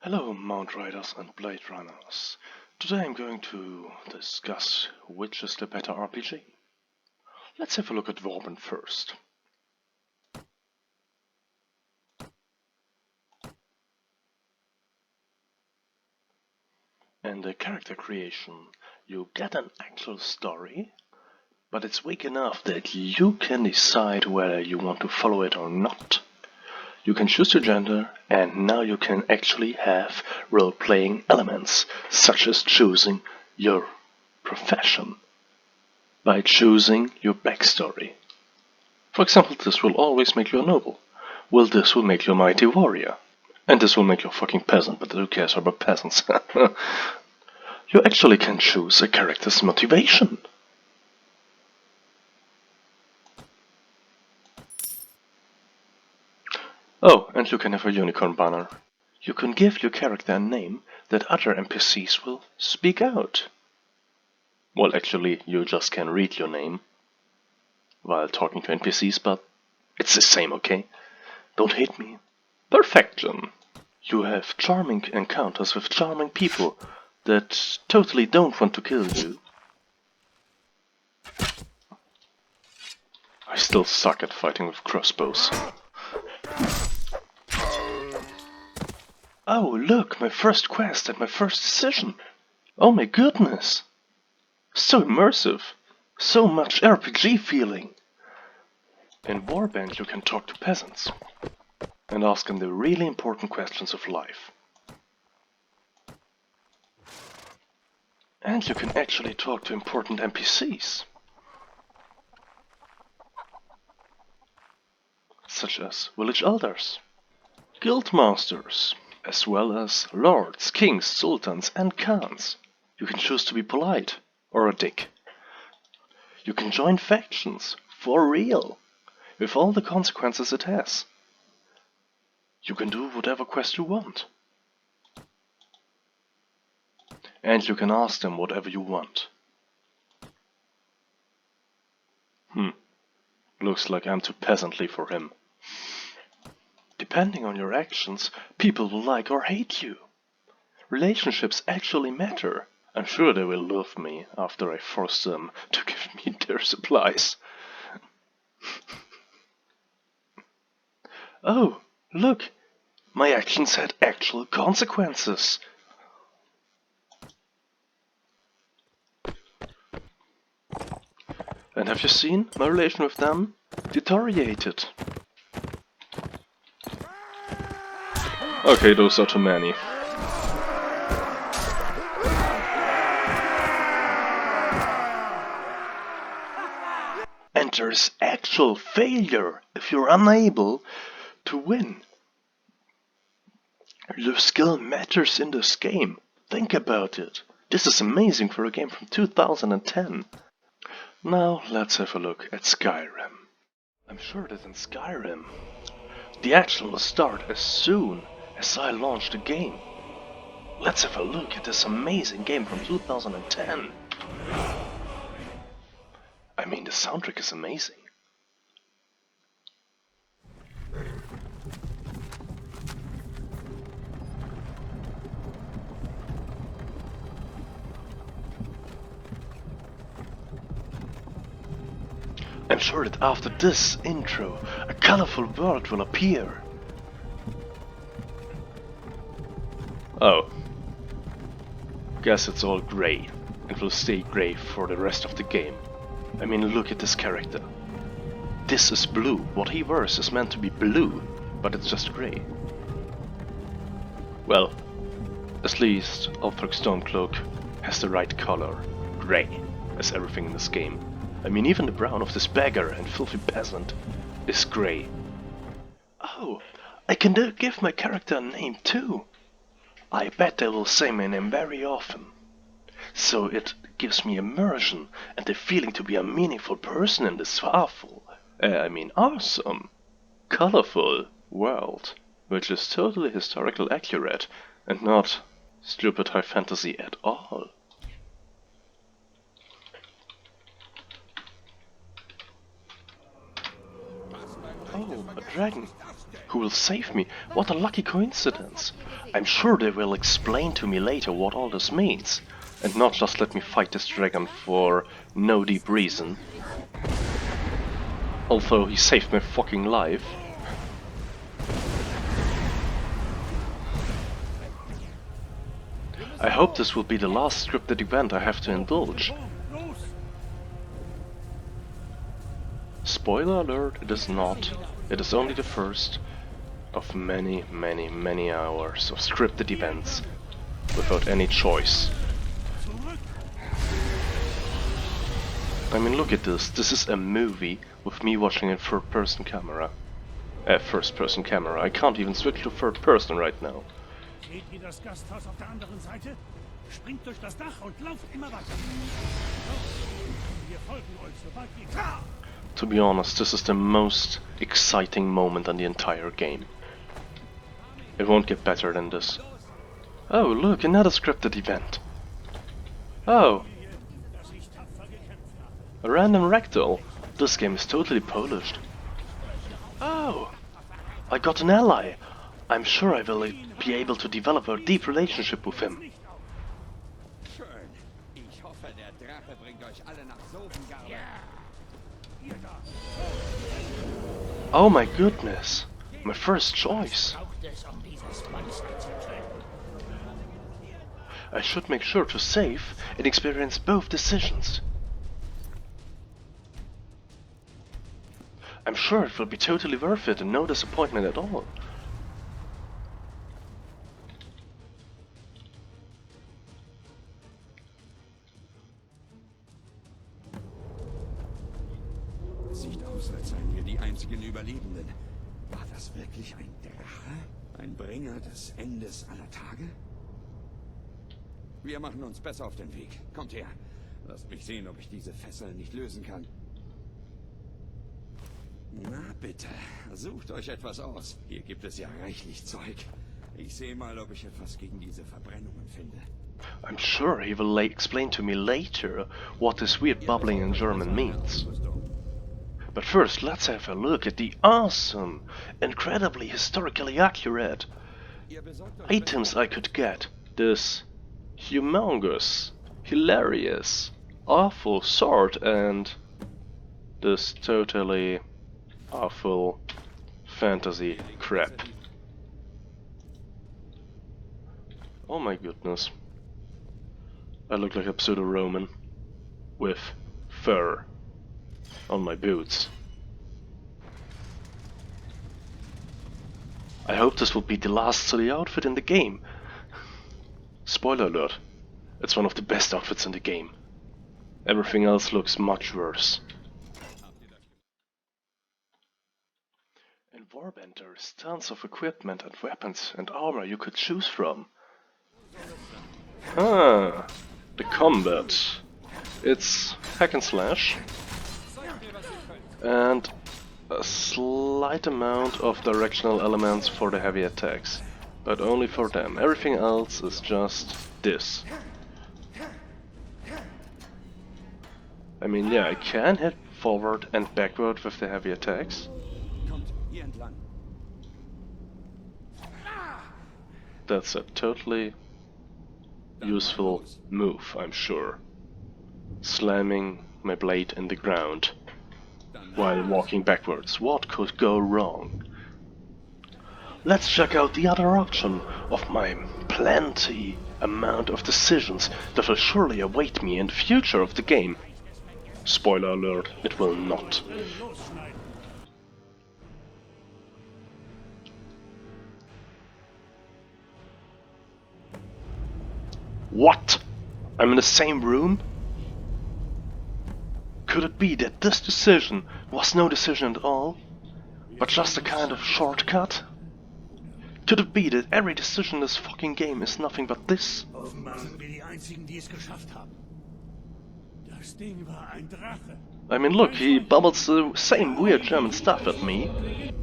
Hello Mount Riders and Blade Runners. Today I'm going to discuss which is the better RPG. Let's have a look at Warband first. In the character creation, you get an actual story, but it's weak enough that you can decide whether you want to follow it or not. You can choose your gender, and now you can actually have role-playing elements, such as choosing your profession by choosing your backstory. For example, this will always make you a noble. Well, this will make you a mighty warrior. And this will make you a fucking peasant, but who cares about peasants? You actually can choose a character's motivation. Oh, and you can have a unicorn banner. You can give your character a name that other NPCs will speak out. Well, actually, you just can read your name while talking to NPCs, but it's the same, okay? Don't hate me. Perfection! You have charming encounters with charming people that totally don't want to kill you. I still suck at fighting with crossbows. Oh, look, my first quest and my first decision. Oh my goodness. So immersive. So much RPG feeling. In Warband you can talk to peasants and ask them the really important questions of life. And you can actually talk to important NPCs. Such as village elders, guild masters, as well as lords, kings, sultans and khans. You can choose to be polite or a dick. You can join factions, for real, with all the consequences it has. You can do whatever quest you want. And you can ask them whatever you want. Looks like I'm too peasantly for him. Depending on your actions, people will like or hate you. Relationships actually matter. I'm sure they will love me after I force them to give me their supplies. Oh, look! My actions had actual consequences. And have you seen? My relation with them deteriorated. Okay, those are too many. And there's actual failure if you're unable to win. Your skill matters in this game. Think about it. This is amazing for a game from 2010. Now let's have a look at Skyrim. I'm sure that in Skyrim, the action will start as soon as I launch the game. Let's have a look at this amazing game from 2010. I mean, the soundtrack is amazing. I'm sure that after this intro, a colorful world will appear. Oh. Guess it's all grey, and will stay grey for the rest of the game. I mean, look at this character. This is blue. What he wears is meant to be blue, but it's just grey. Well, at least Ulfric Stormcloak has the right color, grey, as everything in this game. I mean, even the brown of this beggar and filthy peasant is grey. Oh, I can give my character a name too. I bet they will say my name very often. So it gives me immersion and the feeling to be a meaningful person in this awesome, colorful world, which is totally historical accurate and not stupid high fantasy at all. Oh, a dragon. who will save me. What a lucky coincidence. I'm sure they will explain to me later what all this means, and not just let me fight this dragon for no deep reason. Although he saved my fucking life. I hope this will be the last scripted event I have to indulge. Spoiler alert, it is not. It is only the first of many, many, many hours of scripted events without any choice. I mean, look at this. This is a movie with me watching in third-person camera. First-person camera. I can't even switch to third person right now. Seht ihr das Gasthaus auf der anderen Seite? Springt durch das Dach und lauft immer weiter. Wir folgen euch, sobald wir... To be honest, this is the most exciting moment in the entire game. It won't get better than this. Oh, look, another scripted event. Oh. A random ragdoll. This game is totally polished. Oh. I got an ally. I'm sure I will be able to develop a deep relationship with him. Oh my goodness, my first choice. I should make sure to save and experience both decisions. I'm sure it will be totally worth it and no disappointment at all. Sieht aus, als seien wir die einzigen Überlebenden. War das wirklich ein Drache? Ein Bringer des Endes aller Tage? Wir machen uns besser auf den Weg. Kommt her. Lasst mich sehen, ob ich diese Fesseln nicht lösen kann. Na bitte, sucht euch etwas aus. Hier gibt es ja reichlich Zeug. Ich sehe mal, ob ich etwas gegen diese Verbrennungen finde. I'm sure he will explain to me later what this weird bubbling in German means. But first, let's have a look at the awesome, incredibly historically accurate items I could get. This humongous, hilarious, awful sword and this totally awful fantasy crap. Oh my goodness. I look like a pseudo-Roman with fur on my boots. I hope this will be the last silly outfit in the game. Spoiler alert, it's one of the best outfits in the game. Everything else looks much worse. In Warband there is tons of equipment and weapons and armor you could choose from. Ah, the combat. It's hack and slash. And a slight amount of directional elements for the heavy attacks. But only for them. Everything else is just this. I mean, yeah, I can hit forward and backward with the heavy attacks. That's a totally useful move, I'm sure. Slamming my blade in the ground while walking backwards. What could go wrong? Let's check out the other option of my plenty amount of decisions that will surely await me in the future of the game. Spoiler alert, it will not. What? I'm in the same room? Could it be that this decision was no decision at all, but just a kind of shortcut? Could it be that every decision in this fucking game is nothing but this? I mean, look, he bubbles the same weird German stuff at me.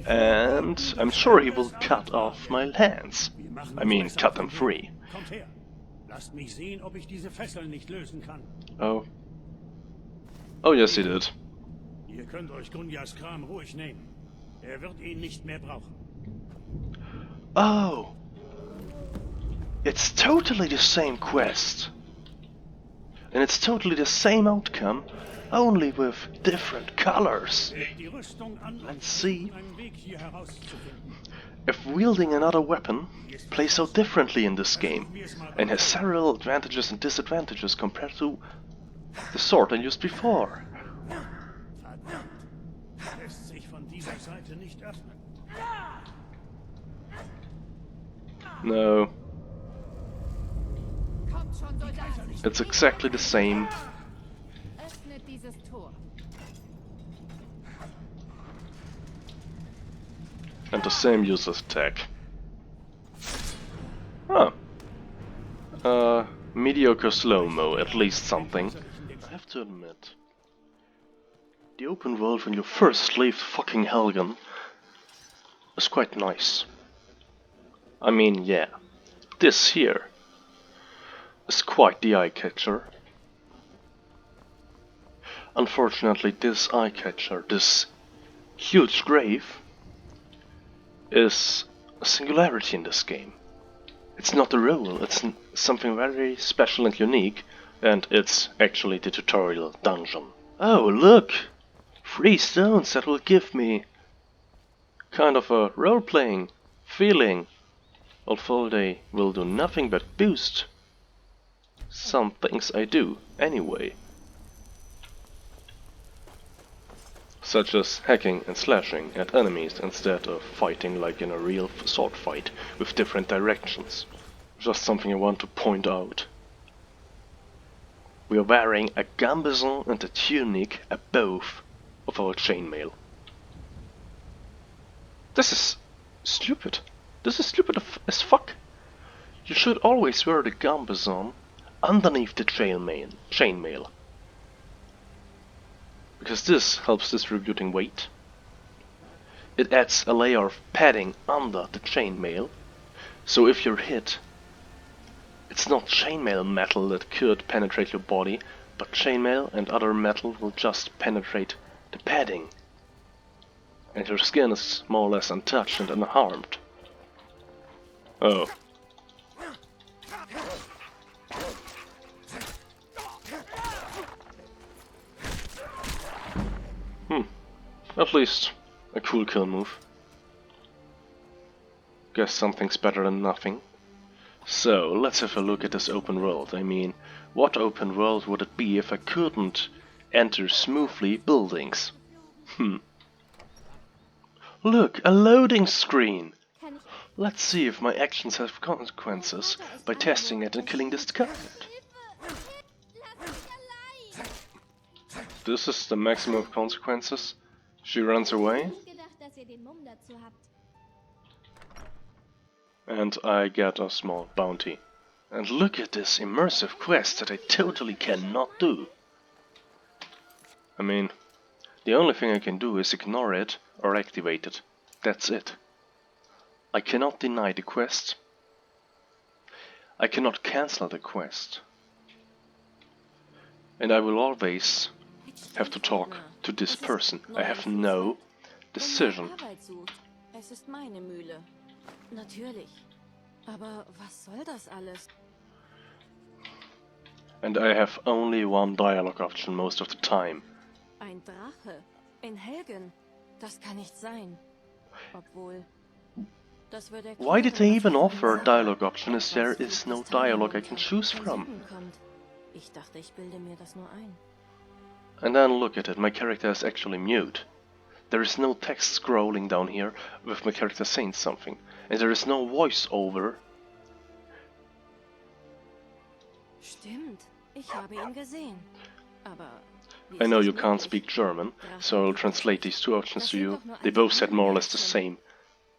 And I'm sure he will cut off my hands. I mean, cut them free. Oh. Oh, yes, he did. Er wird ihn nicht mehr brauchen. Oh! It's totally the same quest. And it's totally the same outcome, only with different colors. Leg die Rüstung an und Let's see einen Weg hier herauszufinden. if wielding another weapon plays out differently in this game, and has several advantages and disadvantages compared to the sword I used before. Verdammt! Lässt sich von dieser Seite nicht öffnen. No, Kommt schon, Soldaten. it's exactly the same. Öffnet dieses Tor. And the same user's attack. Huh. Mediocre slow-mo, at least something. I have to admit, the open world when you first leave fucking Helgen is quite nice. I mean, yeah, this here is quite the eye-catcher. Unfortunately, this eye-catcher, this huge grave, is a singularity in this game. It's not a rule, it's something very special and unique, and it's actually the tutorial dungeon. Oh, look! 3 stones that will give me kind of a role-playing feeling, although they will do nothing but boost some things I do anyway. Such as hacking and slashing at enemies instead of fighting like in a real sword fight with different directions. Just something I want to point out. We are wearing a gambesson and a tunic above of our chainmail. This is stupid. This is stupid as fuck. You should always wear the gambesson underneath the chainmail. Because this helps distributing weight. It adds a layer of padding under the chainmail, so if you're hit, it's not chainmail metal that could penetrate your body, but chainmail and other metal will just penetrate the padding, and your skin is more or less untouched and unharmed. Oh. At least a cool kill move. Guess something's better than nothing. So, let's have a look at this open world. I mean, what open world would it be if I couldn't enter smoothly buildings? Look, a loading screen! Let's see if my actions have consequences by testing it and killing this guy. This is the maximum of consequences. She runs away, and I get a small bounty. And look at this immersive quest that I totally cannot do. I mean, the only thing I can do is ignore it or activate it. That's it. I cannot deny the quest. I cannot cancel the quest. And I will always have to talk to this person. I have no decision. Es ist meine Mühle. Natürlich. Aber was soll das alles? And I have only one dialogue option most of the time. Ein Drache. In Helgen. Das kann nicht sein. Obwohl... Das würde erklären, Why did they even was offer a sagt. dialogue option as there is no dialogue I can choose from? Ich dachte, ich bilde mir das nur ein. And then look at it, my character is actually mute. There is no text scrolling down here with my character saying something. And there is no voiceover. Stimmt, ich habe ihn gesehen. Aber wie I know ist you das can't möglich? speak German, so I'll translate these two options to you. They both said more or less the same,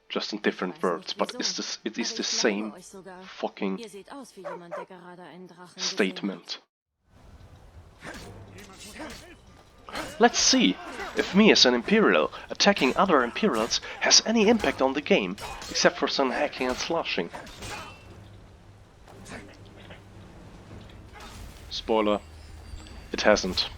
just in different words, but it is the Aber ich glaube same euch sogar. fucking Ihr seht aus wie jemand, der gerade einen Drachen gesehen statement. Let's see if me as an Imperial attacking other Imperials has any impact on the game, except for some hacking and slashing. Spoiler, it hasn't.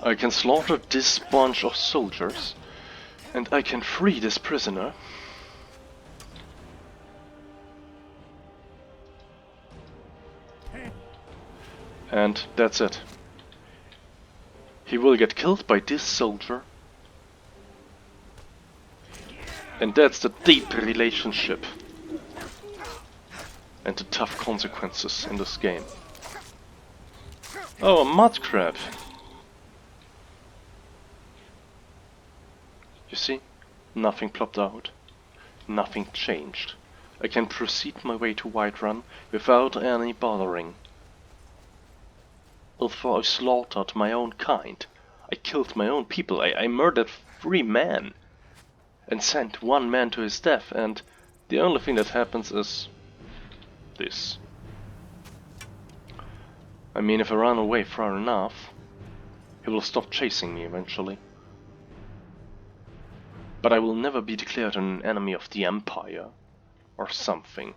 I can slaughter this bunch of soldiers, and I can free this prisoner. And that's it. He will get killed by this soldier. And that's the deep relationship and the tough consequences in this game. Oh, a mud crab! You see? Nothing plopped out. Nothing changed. I can proceed my way to Whiterun without any bothering. Although I slaughtered my own kind, I killed my own people, I murdered 3 men and sent 1 man to his death, and the only thing that happens is this. I mean, if I run away far enough, he will stop chasing me eventually. But I will never be declared an enemy of the Empire or something.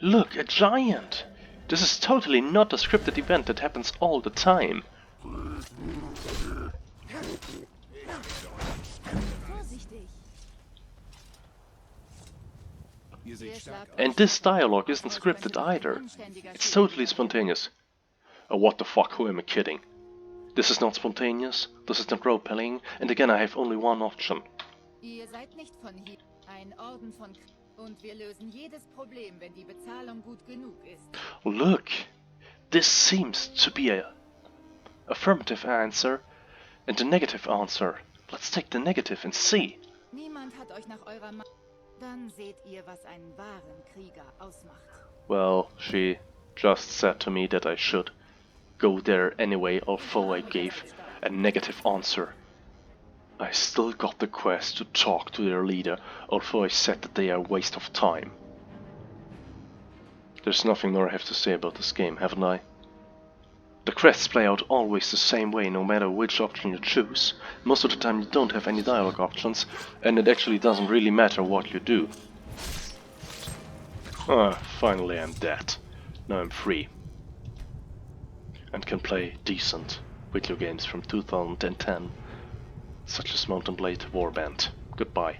Look, a giant! This is totally not a scripted event that happens all the time. And this dialogue isn't scripted either. It's totally spontaneous. Oh, what the fuck, who am I kidding? This is not spontaneous, this is not role-playing, and again I have only one option. Ihr seid nicht von hier. Ein Orden von und wir lösen jedes Problem, wenn die Bezahlung gut genug ist. Look, this seems to be a affirmative answer and a negative answer. Let's take the negative and see. Niemand hat euch nach eurer Dann seht ihr, was einen wahren Krieger ausmacht. Well, she just said to me that I should go there anyway, although I gave a negative answer. I still got the quest to talk to their leader, although I said that they are a waste of time. There's nothing more I have to say about this game, haven't I? The quests play out always the same way, no matter which option you choose. Most of the time you don't have any dialogue options, and it actually doesn't really matter what you do. Ah, finally I'm dead. Now I'm free. And can play decent video games from 2010, such as Mount & Blade Warband. Goodbye.